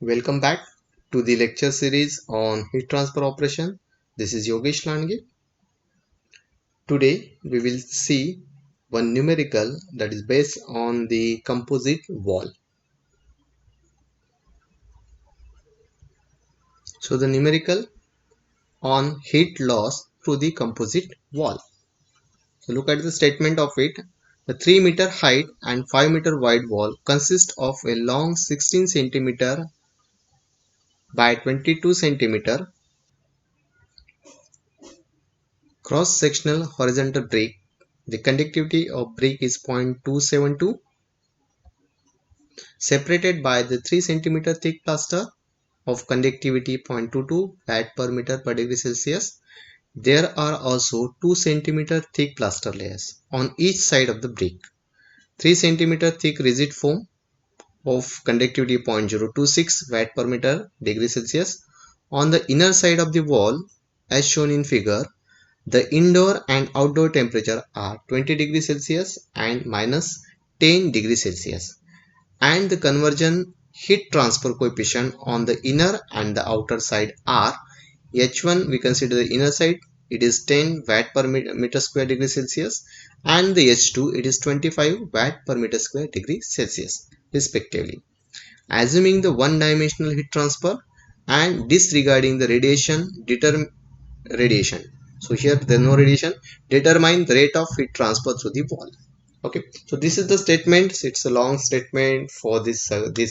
Welcome back to the lecture series on heat transfer operation. This is Yogesh Landge. Today we will see one numerical that is based on the composite wall. So the numerical on heat loss through the composite wall. So look at the statement of it. The 3-meter height and 5-meter wide wall consists of a long 16 centimeter by 22 centimeter cross-sectional horizontal brick. The conductivity of brick is 0.272, separated by the 3 cm thick plaster of conductivity 0.22 watt per meter per degree Celsius. There are also 2 cm thick plaster layers on each side of the brick. 3 cm thick rigid foam of conductivity 0.026 watt per meter degree Celsius on the inner side of the wall as shown in figure. The indoor and outdoor temperature are 20 degrees Celsius and minus 10 degrees Celsius, and the conversion heat transfer coefficient on the inner and the outer side are H1, we consider the inner side, it is 10 watt per meter square degree Celsius, and the H2 it is 25 watt per meter square degree Celsius respectively. Assuming the one dimensional heat transfer and disregarding the radiation. So here there is no radiation. Determine the rate of heat transfer through the wall. Okay, so this is the statement. It's a long statement for this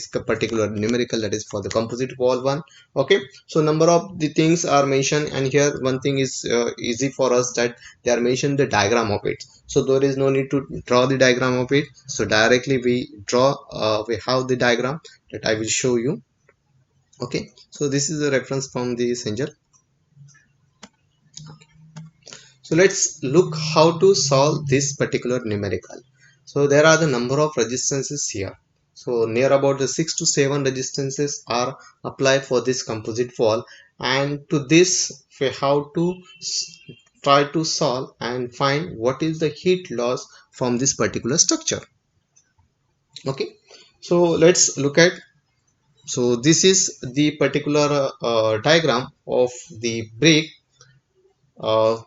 particular numerical, that is for the composite wall one. Okay, so number of the things are mentioned, and here one thing is easy for us, that they are mentioned the diagram of it. So there is no need to draw the diagram of it. So directly we draw, we have the diagram that I will show you. Okay, so this is a reference from the Singer. So let's look how to solve this particular numerical. So there are the number of resistances here. So near about the 6 to 7 resistances are applied for this composite wall, and to this we have to try to solve and find what is the heat loss from this particular structure. Okay, so let's look at. So this is the particular diagram of the brick,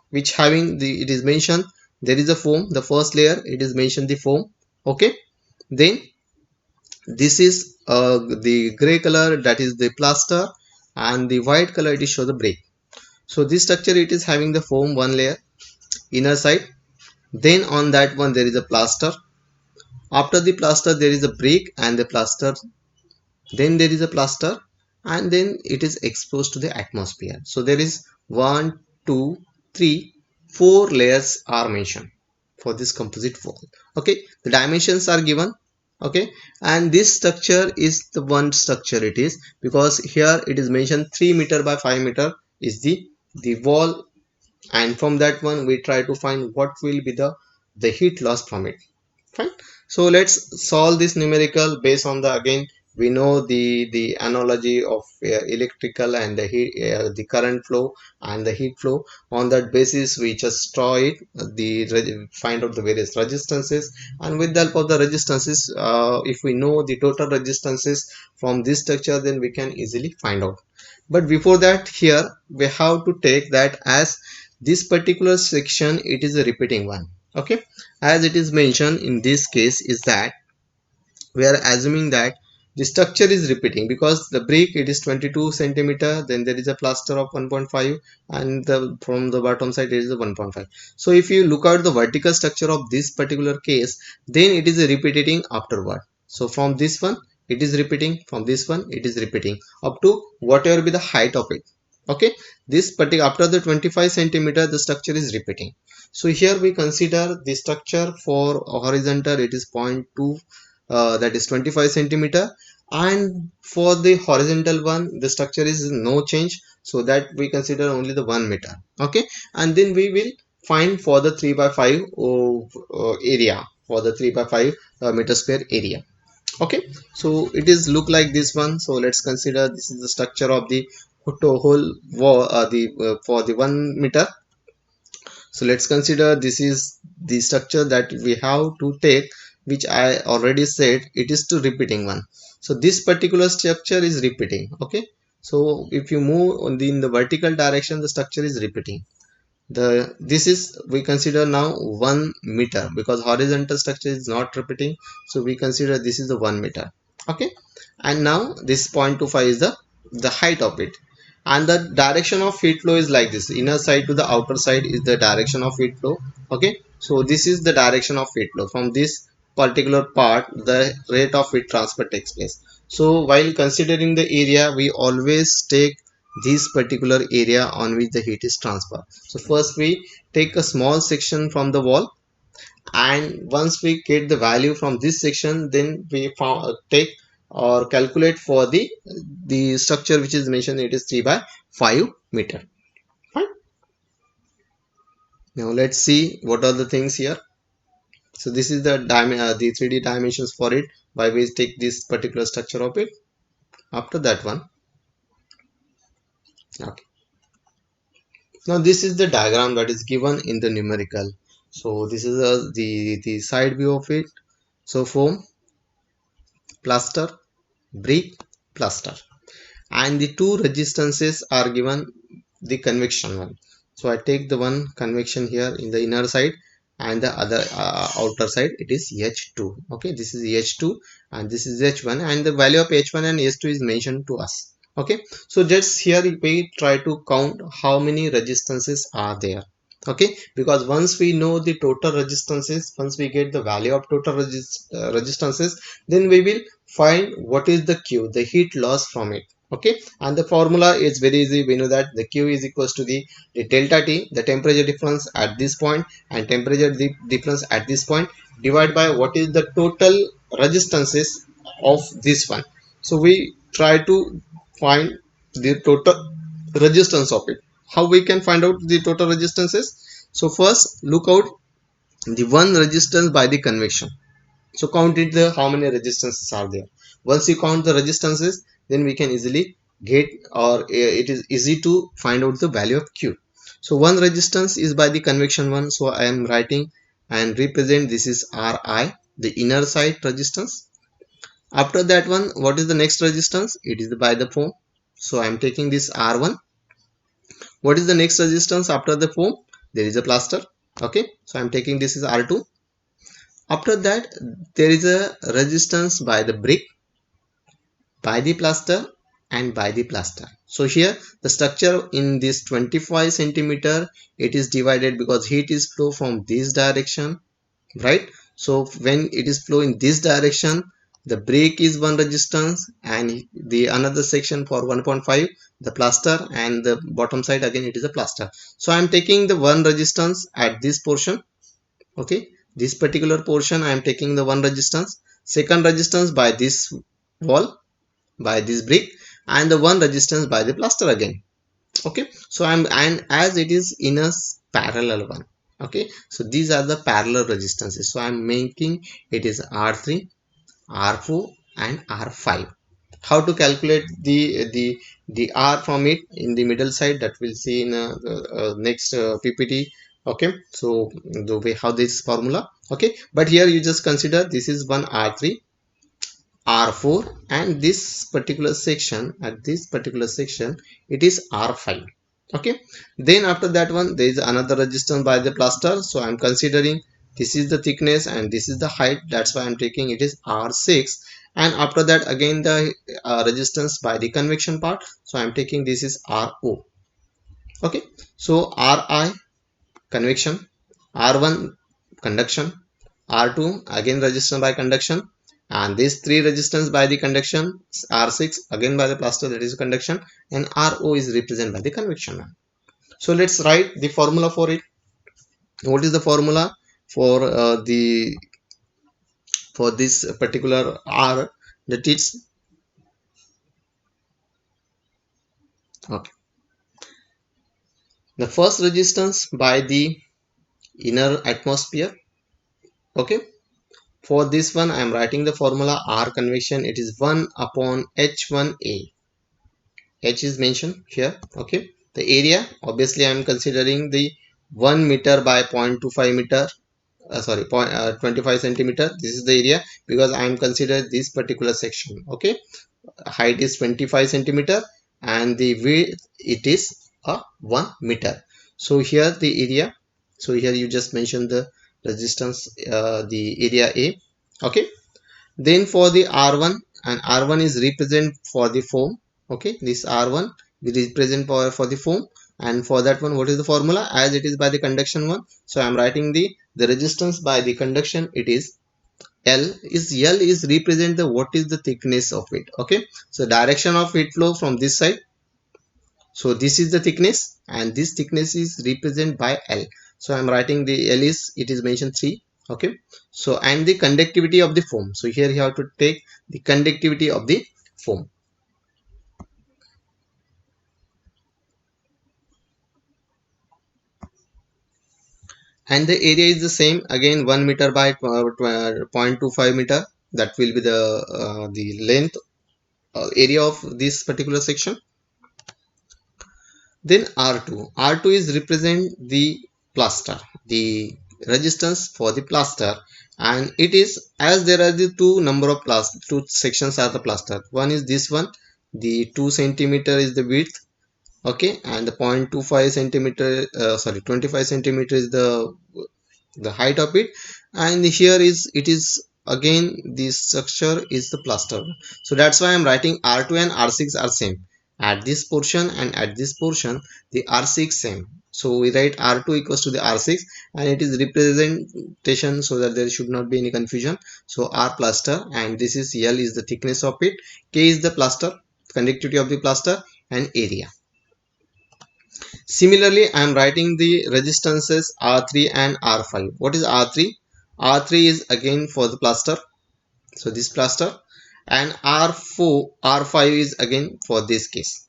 which having the, it is mentioned there is a foam, the first layer it is mentioned the foam. Okay, then this is the gray color, that is the plaster, and the white color it is show the brick. So this structure it is having the foam one layer inner side, then on that one there is a plaster, after the plaster there is a brick and the plaster, then there is a plaster, and then it is exposed to the atmosphere. So there is 1 2 3 4 layers are mentioned for this composite wall. Okay, the dimensions are given. Okay, and this structure is the one structure it is, because here it is mentioned 3 meter by 5 meter is the wall, and from that one we try to find what will be the heat loss from it. Fine, so let's solve this numerical based on the, again we know the analogy of electrical and the heat, the current flow and the heat flow. On that basis we just draw it, find out the various resistances, and with the help of the resistances, if we know the total resistances from this structure, then we can easily find out. But before that, here we have to take that as this particular section it is a repeating one. Okay, as it is mentioned in this case is that we are assuming that the structure is repeating, because the brick it is 22 centimeter, then there is a plaster of 1.5, and from the bottom side it is a 1.5. So if you look at the vertical structure of this particular case, then it is repeating afterward. So from this one it is repeating, from this one it is repeating up to whatever be the height of it. Okay, this particular after the 25 centimeter the structure is repeating. So here we consider the structure for horizontal it is 0.2, that is 25 centimeter, and for the horizontal one the structure is no change, so that we consider only the 1 meter. Okay, and then we will find for the 3 by 5 area, for the 3 by 5 meter square area. Okay, so it is look like this one. So let's consider this is the structure of the whole wall, for the 1 meter. So let's consider this is the structure that we have to take, which I already said it is to repeating one. So this particular structure is repeating. Okay, so if you move on in the vertical direction, the structure is repeating. This is, we consider now 1 meter, because horizontal structure is not repeating, so we consider this is the 1 meter. Okay, and now this 0.25 is the height of it, and the direction of heat flow is like this: inner side to the outer side is the direction of heat flow. Okay, so this is the direction of heat flow. From this particular part, the rate of heat transfer takes place. So while considering the area, we always take this particular area on which the heat is transferred. So first we take a small section from the wall, and once we get the value from this section, then we take or calculate for the structure which is mentioned, it is 3 by 5 meter. Fine. Now let's see what are the things here. So this is the 3D dimensions for it, by which take this particular structure of it. After that one, okay, now this is the diagram that is given in the numerical. So this is the side view of it. So foam, plaster, brick, plaster, and the two resistances are given the convection one. So I take the one convection here in the inner side, and the other outer side, it is H2. Okay, this is H2 and this is H1, and the value of H1 and H2 is mentioned to us. Okay, so just here we try to count how many resistances are there. Okay, because once we know the total resistances, once we get the value of total resistances, then we will find what is the Q, the heat loss from it. Okay, and the formula is very easy. We know that the Q is equals to the delta T, the temperature difference at this point, and temperature difference at this point, divided by what is the total resistances of this one. So we try to find the total resistance of it. How we can find out the total resistances? So first look out the one resistance by the convection. So count it, the how many resistances are there. Once you count the resistances, then we can easily get, or it is easy to find out the value of Q. So one resistance is by the convection one, so I am writing and represent this is Ri, the inner side resistance. After that one, what is the next resistance? It is by the foam, so I am taking this R1. What is the next resistance after the foam? There is a plaster. Okay, so I am taking this is R2. After that, there is a resistance by the brick, by the plaster, and by the plaster. So here the structure in this 25 centimeter, it is divided because heat is flow from this direction, right? So when it is flow in this direction, the brick is one resistance, and the another section for 1.5 the plaster, and the bottom side again it is a plaster. So I am taking the one resistance at this portion. Okay, this particular portion I am taking the one resistance, second resistance by this wall, by this brick, and the one resistance by the plaster again. Okay, so I'm, and as it is in a parallel one. Okay, so these are the parallel resistances, so I'm making it is R3, R4, and R5. How to calculate the R from it in the middle side, that we'll see in next PPT. Okay, so the way how this formula. Okay, but here you just consider this is one R3, R4, and this particular section, at this particular section it is R5. Okay, then after that one there is another resistance by the plaster, so I'm considering this is the thickness and this is the height, that's why I'm taking it is R6. And after that again the resistance by the convection part, so I'm taking this is RO. Okay, so Ri convection, R1 conduction, R2 again resistance by conduction, and these three resistance by the conduction, R6 again by the plaster, that is conduction, and RO is represented by the convection. So let's write the formula for it. What is the formula for for this particular R? That is, okay, the first resistance by the inner atmosphere. Okay, for this one I am writing the formula R convection, it is 1 upon H1A. H is mentioned here. Okay, the area obviously I am considering the 1 meter by 0.25 meter sorry, 25 centimeter. This is the area because I am considered this particular section. Okay, height is 25 centimeter and the width it is a 1 meter. So here the area, so here you just mention the resistance, the area A. Okay, then for the R1, and R1 is represent for the foam. Okay, this R1 will represent for the foam, and for that one, what is the formula? As it is by the conduction one, so I am writing the resistance by the conduction. It is L is represent the what is the thickness of it. Okay, so direction of heat flow from this side, so this is the thickness and this thickness is represented by L. So I'm writing the L is, it is mentioned 3. Okay, so and the conductivity of the foam, so here you have to take the conductivity of the foam, and the area is the same again, 1 meter by 0.25 meter. That will be the length, area of this particular section. Then R2 is represent the plaster, the resistance for the plaster, and it is, as there are the two number of plaster, two sections are the plaster. One is this one, the 2 centimeter is the width. Okay, and the 0.25 centimeter, sorry, 25 centimeter is the height of it, and here is, it is again this structure is the plaster. So that's why I'm writing R2 and R6 are same at this portion, and at this portion the R6 same. So we write R2 equals to the R6, and it is representation so that there should not be any confusion. So R plaster, and this is L is the thickness of it, K is the plaster, conductivity of the plaster, and area. Similarly, I am writing the resistances R3 and R5. What is R3? R3 is again for the plaster. So this plaster, and R4, R5 is again for this case.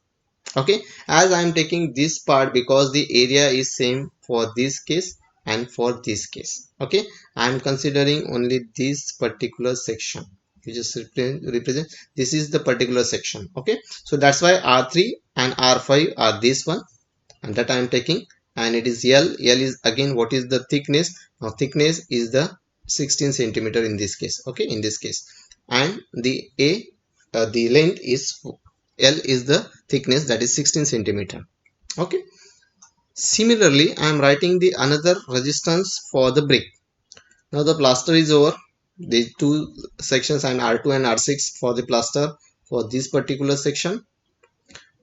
Okay, as I am taking this part because the area is same for this case and for this case. Okay, I am considering only this particular section. You just represent this is the particular section. Okay, so that's why R3 and R5 are this one, and that I am taking, and it is L. L is again what is the thickness? Now thickness is the 16 centimeter in this case. Okay, in this case, and the the length is L is the thickness, that is 16 centimeter. Okay, similarly I am writing the another resistance for the brick. Now the plaster is over, the two sections, and R2 and R6 for the plaster for this particular section.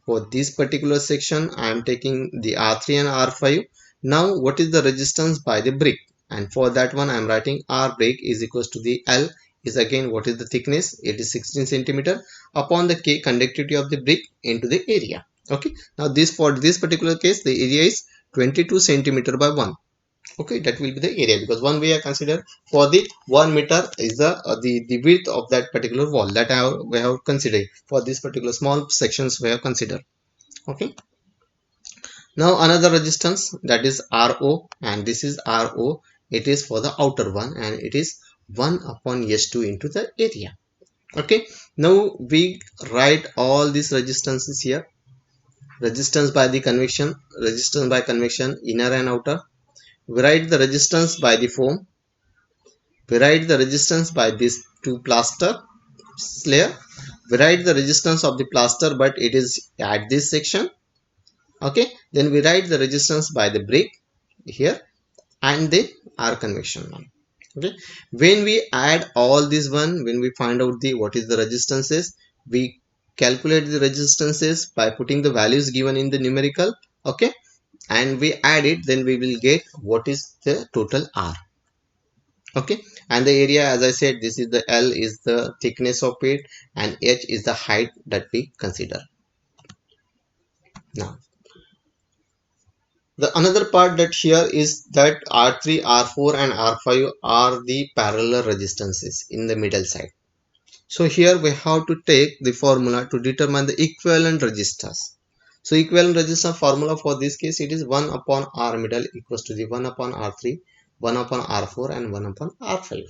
For this particular section I am taking the R3 and R5. Now what is the resistance by the brick? And for that one I am writing R brick is equals to the L is again what is the thickness, it is 16 centimeter, upon the K conductivity of the brick into the area. Okay, now this, for this particular case the area is 22 centimeter by 1. Okay, that will be the area, because one way I consider for the 1 meter is the width of that particular wall that we have considered for this particular small sections we have considered. Okay, now another resistance, that is RO, and this is RO, it is for the outer one, and it is 1 upon S2 into the area. Okay, now we write all these resistances here. Resistance by the convection, resistance by convection, inner and outer. We write the resistance by the foam. We write the resistance by these two plaster layer. We write the resistance of the plaster, but it is at this section. Okay, then we write the resistance by the brick here, and the R convection one. Okay, when we add all this one, when we find out the what is the resistances, we calculate the resistances by putting the values given in the numerical. Okay, and we add it, then we will get what is the total R. Okay, and the area, as I said, this is the L is the thickness of it, and H is the height that we consider. Now the another part that here is that R3, R4 and R5 are the parallel resistances in the middle side. So here we have to take the formula to determine the equivalent resistors. So equivalent resistance formula for this case, it is 1 upon R middle equals to the 1 upon R3, 1 upon R4 and 1 upon R5.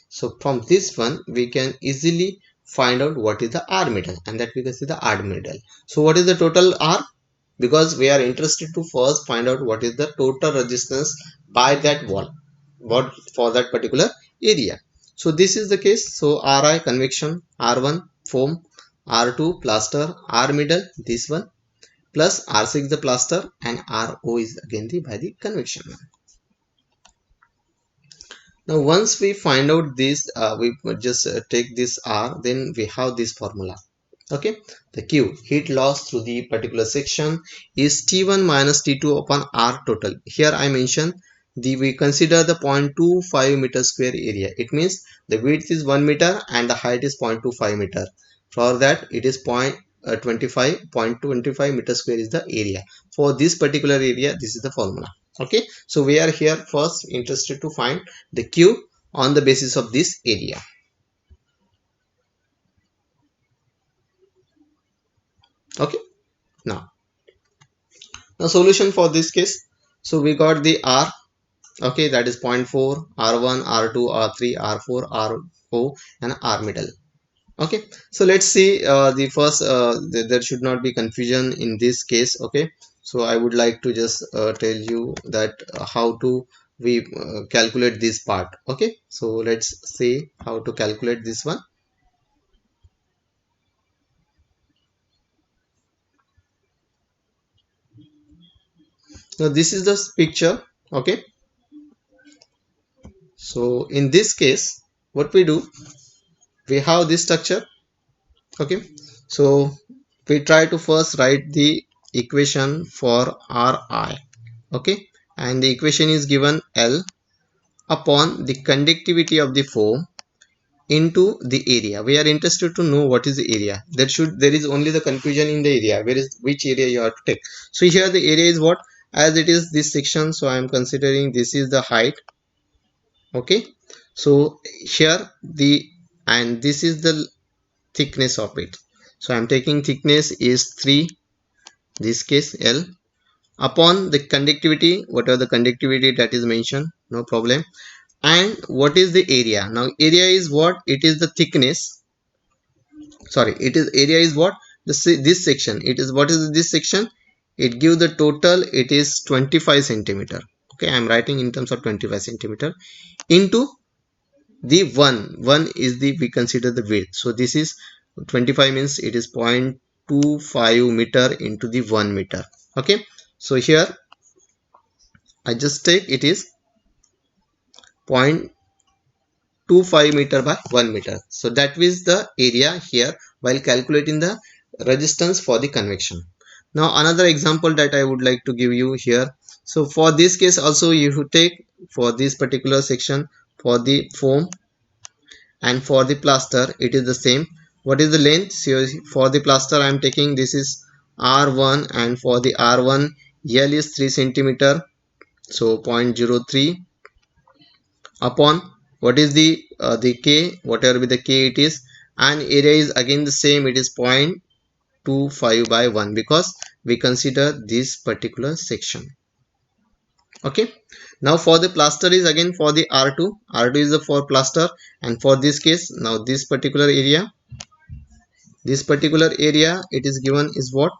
So from this one we can easily find out what is the R middle, and that we can see the R middle. So what is the total R? Because we are interested to first find out what is the total resistance by that wall. what for that particular area. So this is the case. So Ri convection, R1 foam, R2 plaster, R middle this one, plus R6 the plaster, and Ro is again the by the convection. Now once we find out this, we just take this R, then we have this formula. Okay, the Q, heat loss through the particular section, is T1 minus T2 upon R total. Here I mention we consider the 0.25 meter square area. It means the width is 1 meter and the height is 0.25 meter. For that it is 0.25 meter square is the area. For this particular area, this is the formula. Okay, so we are here first interested to find the Q on the basis of this area. Okay, now solution for this case. So we got the R, okay, that is 0.4, R1, R2, R3, R4, R4, and R middle. Okay, so let's see the first, there should not be confusion in this case. Okay, so I would like to just tell you that how to we calculate this part. Okay, so let's see how to calculate this one. Now this is the picture. Okay, so in this case what we do, we have this structure. Okay, so we try to first write the equation for Ri. Okay, and the equation is given L upon the conductivity of the foam into the area. We are interested to know what is the area. There is only the confusion in the area, where is which area you have to take. So here the area is what, as it is this section, so I am considering this is the height. Okay, so here and this is the thickness of it. So I am taking thickness is 3, this case L, upon the conductivity, whatever the conductivity that is mentioned, no problem. And what is the area? Now area is what, it is the thickness, sorry, it is area is what, this section, it is what is this section, it gives the total, it is 25 centimeter. Okay, I am writing in terms of 25 centimeter into the 1 is the, we consider the width. So this is 25 means it is 0.25 meter into the 1 meter. Okay, so here I just take it is 0.25 meter by 1 meter. So that is the area here while calculating the resistance for the convection. Now another example that I would like to give you here. So for this case also you should take for this particular section for the foam, and for the plaster it is the same. What is the length? So for the plaster I am taking this is R1, and for the R1 L is 3 centimeter, so 0.03 upon what is the K, whatever be the K it is, and area is again the same, it is 0.25 by 1 because we consider this particular section. Okay, now for the plaster is again for the R2 is the for plaster, and for this case now this particular area it is given is what,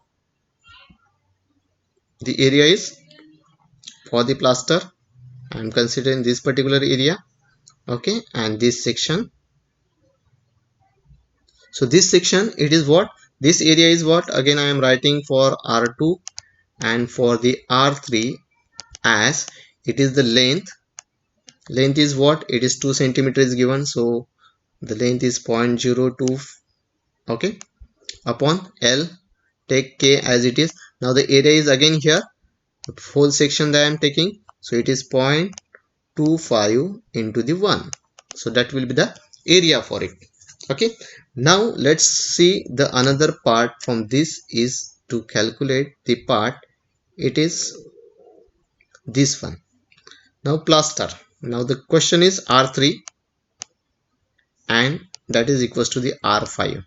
the area is for the plaster I am considering this particular area. Okay, and this section, so this section it is what, this area is what, again I am writing for R2, and for the R3 as it is the length is what, it is 2 centimeters given, so the length is 0.02. Okay, upon L, take K as it is. Now the area is again here, the whole section that I am taking, so it is 0.25 into the 1, so that will be the area for it. Okay, now let's see the another part from this is to calculate the part, it is this one. Now plaster, now the question is R3 and that is equals to the R5,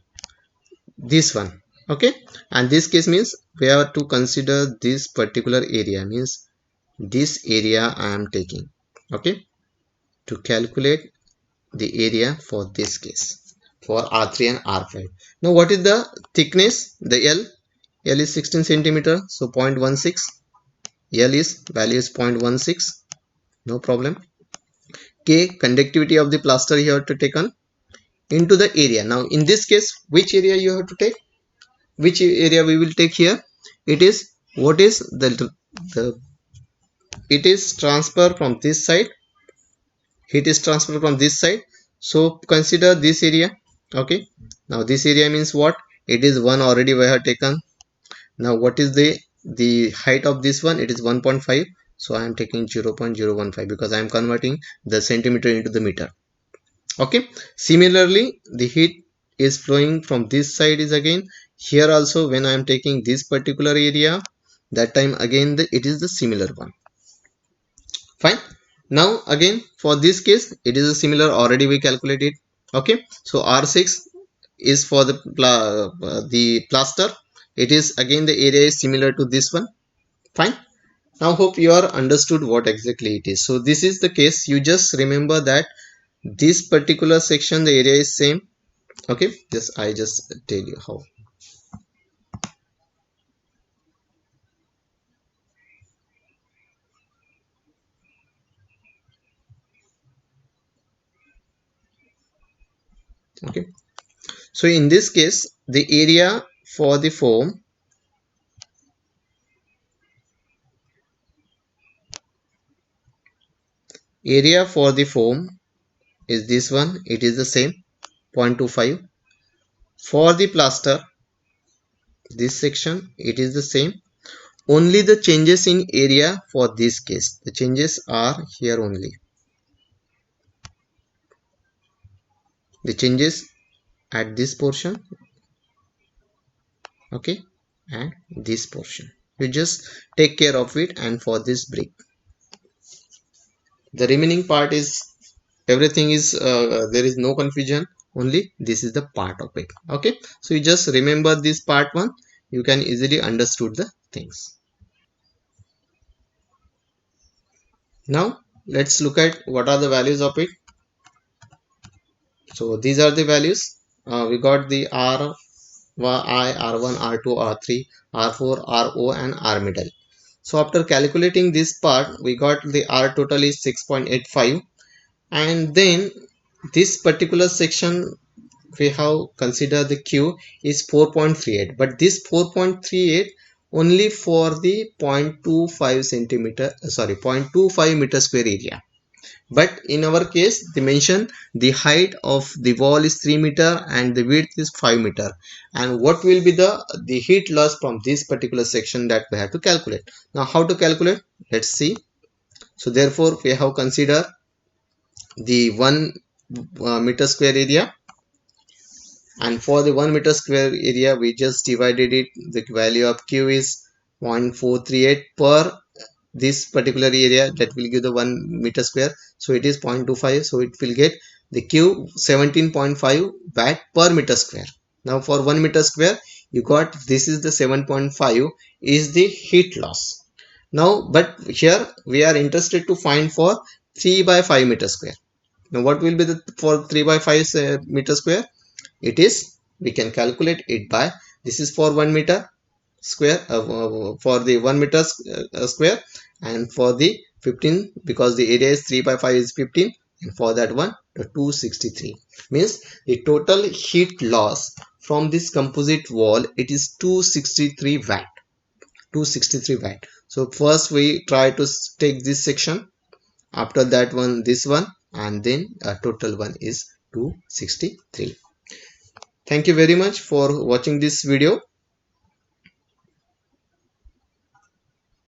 this one. Okay, and this case means we have to consider this particular area, means this area I am taking. Okay, to calculate the area for this case for R3 and R5. Now what is the thickness? The L is 16 centimeter, so 0.16. L is value is 0.16, no problem. K conductivity of the plaster you have to take on into the area. Now in this case, which area you have to take? Which area we will take here? It is what is the it is transfer from this side. Heat is transferred from this side. So consider this area. Okay. Now this area means what? It is 1 already we have taken. Now what is the height of this one? It is 1.5. So I am taking 0.015 because I am converting the centimeter into the meter. Okay. Similarly, the heat is flowing from this side is again here also. When I am taking this particular area, that time again it is the similar one. Fine. Now again for this case it is a similar, already we calculated. Okay. So R6 is for the plaster. It is again the area is similar to this one. Fine. Now hope you are understood what exactly it is. So this is the case. You just remember that this particular section the area is same. Okay. I just tell you how. Okay. So in this case the area for the foam is this one. It is the same 0.25. For the plaster, this section, it is the same. Only the changes in area for this case, the changes are here only. The changes at this portion, okay, and this portion. You just take care of it. And for this brick, the remaining part is everything is there is no confusion. Only this is the part of it. Okay. So you just remember this part one. You can easily understood the things. Now let's look at what are the values of it. So these are the values. We got the R I, R1, R2, R3, R4, RO and R middle. So after calculating this part, we got the R total is 6.85, and then this particular section we have considered the Q is 4.38, but this 4.38 only for the 0.25 centimeter, sorry, 0.25 meter square area. But in our case they mention the height of the wall is 3 meter and the width is 5 meter, and what will be the heat loss from this particular section, that we have to calculate. Now how to calculate, let's see. So therefore we have considered the 1 meter square area, and for the 1 meter square area we just divided it. The value of Q is 0.438 per this particular area, that will give the 1 meter square. So it is 0.25, so it will get the Q 17.5 watt per meter square. Now for 1 meter square you got this is the 7.5 is the heat loss. Now but here we are interested to find for 3 by 5 meter square. Now what will be the for 3 by 5 meter square? It is, we can calculate it by, this is for 1 meter square, for the 1 meter square, and for the 15, because the area is 3 by 5 is 15, and for that one the 263 means the total heat loss from this composite wall, it is 263 watt. 263 watt. So first we try to take this section, after that one this one, and then a total one is 263. Thank you very much for watching this video.